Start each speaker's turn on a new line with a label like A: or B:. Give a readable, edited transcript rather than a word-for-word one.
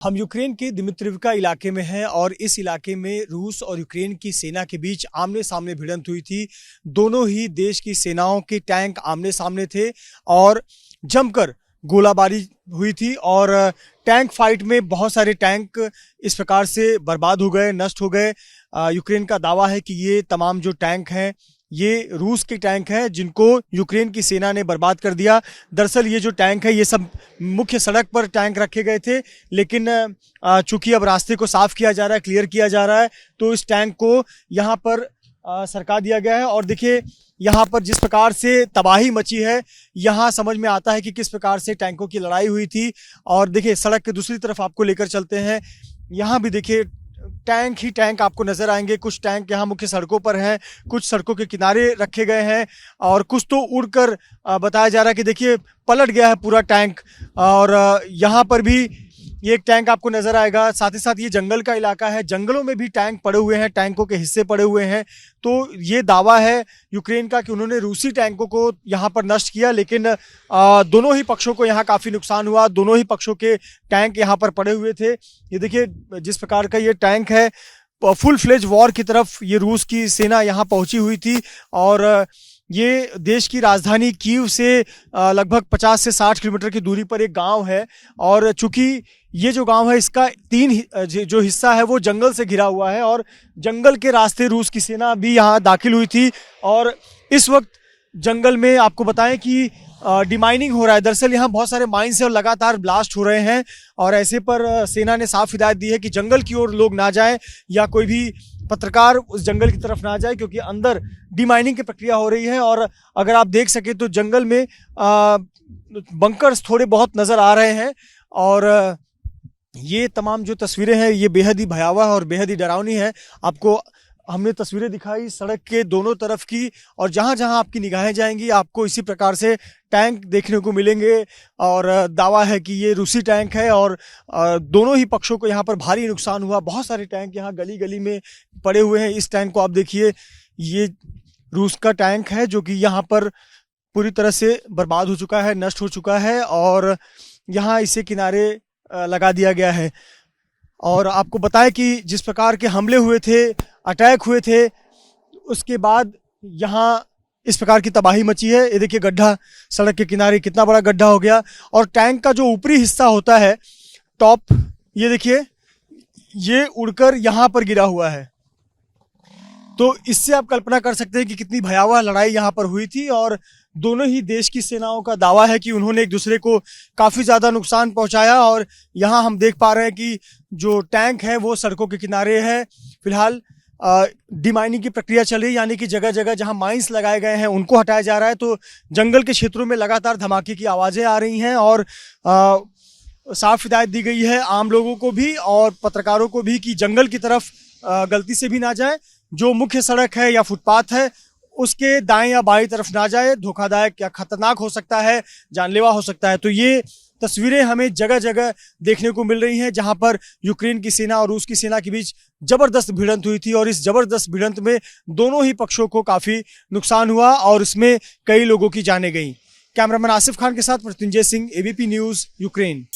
A: हम यूक्रेन के दिमित्रिवका इलाके में हैं और इस इलाके में रूस और यूक्रेन की सेना के बीच आमने सामने भिड़ंत हुई थी। दोनों ही देश की सेनाओं के टैंक आमने सामने थे और जमकर गोलाबारी हुई थी और टैंक फाइट में बहुत सारे टैंक इस प्रकार से बर्बाद हो गए, नष्ट हो गए। यूक्रेन का दावा है कि ये तमाम जो टैंक हैं ये रूस के टैंक हैं जिनको यूक्रेन की सेना ने बर्बाद कर दिया। दरअसल ये जो टैंक है ये सब मुख्य सड़क पर टैंक रखे गए थे, लेकिन चूंकि अब रास्ते को साफ किया जा रहा है, क्लियर किया जा रहा है, तो इस टैंक को यहाँ पर सरका दिया गया है। और देखिए यहाँ पर जिस प्रकार से तबाही मची है, यहाँ समझ में आता है कि किस प्रकार से टैंकों की लड़ाई हुई थी। और देखिए सड़क के दूसरी तरफ आपको लेकर चलते हैं, यहाँ भी देखिए टैंक ही टैंक आपको नजर आएंगे। कुछ टैंक यहाँ मुख्य सड़कों पर हैं, कुछ सड़कों के किनारे रखे गए हैं और कुछ तो उड़कर बताया जा रहा है कि देखिए पलट गया है पूरा टैंक। और यहाँ पर भी ये एक टैंक आपको नजर आएगा। साथ ही साथ ये जंगल का इलाका है, जंगलों में भी टैंक पड़े हुए हैं, टैंकों के हिस्से पड़े हुए हैं। तो ये दावा है यूक्रेन का कि उन्होंने रूसी टैंकों को यहाँ पर नष्ट किया, लेकिन दोनों ही पक्षों को यहाँ काफ़ी नुकसान हुआ। दोनों ही पक्षों के टैंक यहाँ पर पड़े हुए थे। ये देखिए जिस प्रकार का ये टैंक है, फुल फ्लेज वॉर की तरफ ये रूस की सेना यहाँ पहुंची हुई थी। और ये देश की राजधानी कीव से लगभग 50 से 60 किलोमीटर की दूरी पर एक गांव है। और चूंकि ये जो गांव है इसका जो हिस्सा है वो जंगल से घिरा हुआ है और जंगल के रास्ते रूस की सेना भी यहाँ दाखिल हुई थी। और इस वक्त जंगल में आपको बताएं कि डिमाइनिंग हो रहा है। दरअसल यहाँ बहुत सारे माइंस हैं और लगातार ब्लास्ट हो रहे हैं। और ऐसे पर सेना ने साफ हिदायत दी है कि जंगल की ओर लोग ना जाएं या कोई भी पत्रकार उस जंगल की तरफ ना जाए, क्योंकि अंदर डिमाइनिंग की प्रक्रिया हो रही है। और अगर आप देख सके तो जंगल में बंकर्स थोड़े बहुत नज़र आ रहे हैं। और ये तमाम जो तस्वीरें हैं ये बेहद ही भयावह और बेहद ही डरावनी है। आपको हमने तस्वीरें दिखाई सड़क के दोनों तरफ की, और जहां जहां आपकी निगाहें जाएंगी आपको इसी प्रकार से टैंक देखने को मिलेंगे। और दावा है कि ये रूसी टैंक है और दोनों ही पक्षों को यहाँ पर भारी नुकसान हुआ। बहुत सारे टैंक यहाँ गली गली में पड़े हुए हैं। इस टैंक को आप देखिए, ये रूस का टैंक है जो कि यहाँ पर पूरी तरह से बर्बाद हो चुका है, नष्ट हो चुका है और यहाँ इसे किनारे लगा दिया गया है। और आपको बताएं कि जिस प्रकार के हमले हुए थे, अटैक हुए थे, उसके बाद यहाँ इस प्रकार की तबाही मची है। ये देखिए गड्ढा सड़क के किनारे, कितना बड़ा गड्ढा हो गया। और टैंक का जो ऊपरी हिस्सा होता है टॉप, ये देखिए ये उड़कर यहाँ पर गिरा हुआ है। तो इससे आप कल्पना कर सकते हैं कि कितनी भयावह लड़ाई यहाँ पर हुई थी। और दोनों ही देश की सेनाओं का दावा है कि उन्होंने एक दूसरे को काफ़ी ज़्यादा नुकसान पहुँचाया। और यहाँ हम देख पा रहे हैं कि जो टैंक है वो सड़कों के किनारे है। फिलहाल डिमाइनिंग की प्रक्रिया चल रही है, यानी कि जगह जगह जहाँ माइंस लगाए गए हैं उनको हटाया जा रहा है। तो जंगल के क्षेत्रों में लगातार धमाके की आवाज़ें आ रही हैं और साफ हिदायत दी गई है आम लोगों को भी और पत्रकारों को भी कि जंगल की तरफ गलती से भी ना जाए। जो मुख्य सड़क है या फुटपाथ है उसके दाएं या बाएं तरफ ना जाए, धोखादायक या खतरनाक हो सकता है, जानलेवा हो सकता है। तो ये तस्वीरें हमें जगह जगह देखने को मिल रही हैं जहां पर यूक्रेन की सेना और रूस की सेना के बीच जबरदस्त भिड़ंत हुई थी। और इस जबरदस्त भिड़ंत में दोनों ही पक्षों को काफी नुकसान हुआ और इसमें कई लोगों की जानें गई। कैमरामैन आसिफ खान के साथ Mrityunjay Singh, ABP news, Ukraine.